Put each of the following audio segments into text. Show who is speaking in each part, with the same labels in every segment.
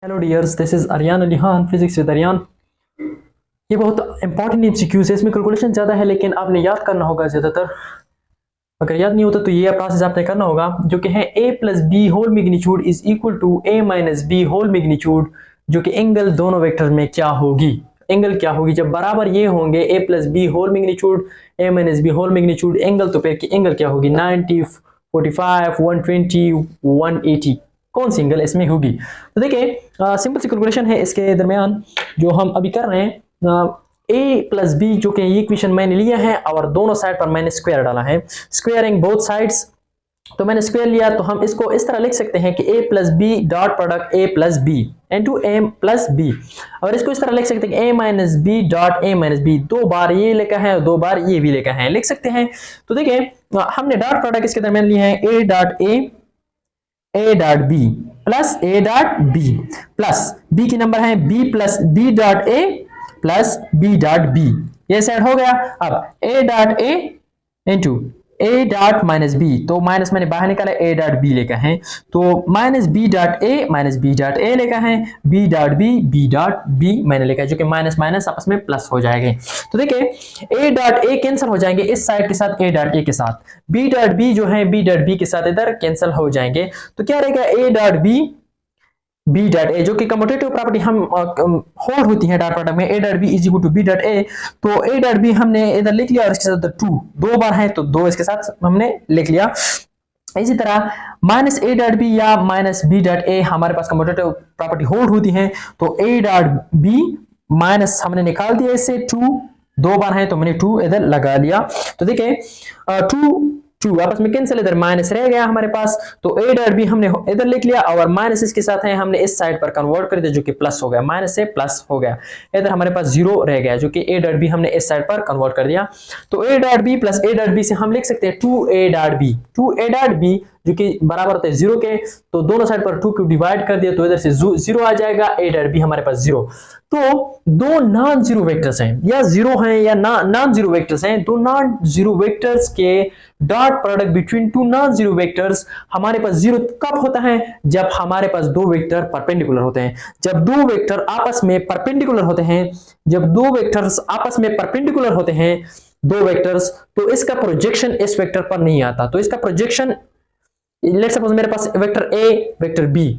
Speaker 1: Hello dears, this is Ariyan Ali Khan, physics with Ariyan. ये बहुत important MCQs है, इसमें कैलकुलेशन ज़्यादा है लेकिन आपने याद करना होगा ज़्यादातर। अगर याद नहीं होता तो ये प्रोसेस आपने करना होगा, जो कि है a plus B whole magnitude is equal to a minus B whole magnitude, जो कि एंगल दोनों वेक्टर में क्या होगी। एंगल क्या होगी जब बराबर ये होंगे a plus B whole magnitude a minus B whole magnitude angle, तो फिर की एंगल क्या होगी 90, 45, 120, 180, कौन सी एंगल इसमें होगी। तो देखिए सिंपल सी कैलकुलेशन है इसके दरमियान जो हम अभी कर रहे हैं। a प्लस बी जो कि ये इक्वेशन मैंने लिया है और दोनों साइड पर मैंने स्क्वायर डाला है, स्क्वायरिंग बोथ साइड्स, तो मैंने स्क्वायर लिया तो हम इसको इस तरह लिख सकते हैं कि a plus B dot product a plus B into a plus B, और इसको इस तरह लिख सकते हैं कि a minus B dot a minus B, दो बार ये लिखा है और दो बार ये भी लिखा है, लिख सकते हैं। तो देखिए हमने डॉट प्रोडक्ट इसके दरमियान लिया है a dot B plus a dot B plus b की नंबर है b plus b dot a plus b dot b, ये सेट हो गया। अब a dot a into a dot minus B, तो माइनस मैंने बाहर निकाला, a डॉट b लिखा है, तो minus b dot a minus b dot a लिखा है, b dot b dot b मैंने लिखा है, जो कि माइनस माइनस आपस में प्लस हो जाएंगे। तो देखिए a डॉट a कैंसिल हो जाएंगे इस साइड के साथ a डॉट a के साथ, b डॉट b जो है b डॉट b के साथ इधर कैंसिल हो जाएंगे, तो क्या रहेगा a dot b dot a, जो कि कम्यूटेटिव प्रॉपर्टी हम होल्ड होती है डॉट प्रोडक्ट में, a dot b is equal to b dot a, तो a डॉट b हमने इधर लिख लिया और इसके साथ 2 दो बार है तो 2 इसके साथ हमने लिख लिया। इसी तरह माइनस a डॉट b या माइनस b डॉट a हमारे पास कम्यूटेटिव प्रॉपर्टी होल्ड होती है, तो a डॉट b माइनस हमने निकाल दिया इससे 2, दो बार है तो मैंने 2 इधर लगा लिया। तो देखिए 2 आपस में कैंसिल, इधर माइनस रह गया हमारे पास, तो a डॉट b हमने इधर लिख लिया और माइनस इसके साथ है हमने इस साइड पर कन्वर्ट कर दिया, जो कि प्लस हो गया, माइनस से प्लस हो गया, इधर हमारे पास 0 रह गया, जो कि a डॉट b हमने इस साइड पर कन्वर्ट कर दिया। तो a dot b plus a dot b से हम लिख सकते हैं 2a डॉट b जो कि बराबर होता है 0 के, तो दोनों साइड पर 2 को डिवाइड कर दिया तो इधर से 0 आ जाएगा, a डॉट b हमारे पास 0। तो दो नॉन जीरो वेक्टर्स हैं, या जीरो हैं या नॉन जीरो वेक्टर्स हैं, दो नॉन जीरो वेक्टर्स के dot product between two non zero vectors हमारे पास 0 कब होता है, जब हमारे पास दो वेक्टर परपेंडिकुलर होते हैं। जब दो वेक्टर आपस में परपेंडिकुलर होते हैं, जब दो वेक्टर्स आपस में परपेंडिकुलर होते हैं दो वेक्टर्स, तो इसका प्रोजेक्शन इस वेक्टर पर नहीं आता। तो इसका प्रोजेक्शन, लेट्स सपोज मेरे पास वेक्टर a वेक्टर b,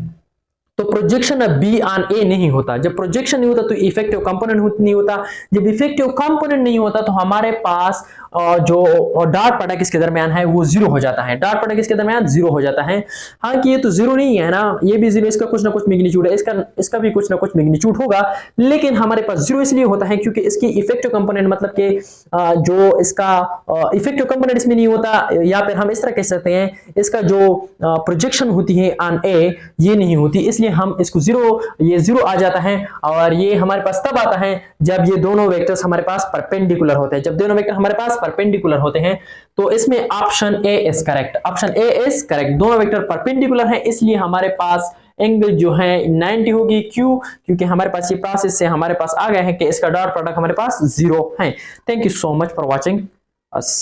Speaker 1: तो projection of b on a नहीं होता। जब प्रोजेक्शन नहीं होता तो इफेक्टिव कंपोनेंट नहीं होता, जब इफेक्टिव कंपोनेंट नहीं होता तो हमारे पास जो डॉट प्रोडक्ट इसके दरमियान है वो 0 हो जाता है, डॉट प्रोडक्ट इसके दरमियान 0 हो जाता है। हाँ कि ये तो 0 नहीं है ना, ये भी 0, इसका कुछ ना कुछ मैग्नीट्यूड है, इसका भी कुछ ना कुछ मैग्नीट्यूड होगा, लेकिन हमारे पास 0 इसलिए होता है क्योंकि इसकी इफेक्टिव कंपोनेंट मतलब कि जो इसका इफेक्टिव कंपोनेंट इसमें नहीं होता, या फिर हम इस तरह कह सकते हैं इसका जो प्रोजेक्शन होती है ऑन a ये नहीं होती, इसलिए हम इसको 0, ये 0 आ जाता है। और ये हमारे पास तब आता है जब ये दोनों वेक्टर्स हमारे पास परपेंडिकुलर होते हैं, जब दोनों वेक्टर हमारे पास परपेंडिकुलर होते हैं, तो इसमें option A is correct, option A is correct, दोनों वेक्टर परपेंडिकुलर हैं, इसलिए हमारे पास एंगल जो है 90 होगी। क्यों? क्योंकि हमारे पास ये प्रोसेस से हमारे पास आ गया है कि इसका डॉट प्रोडक्ट हमारे पास 0 है। Thank you so much for watching us.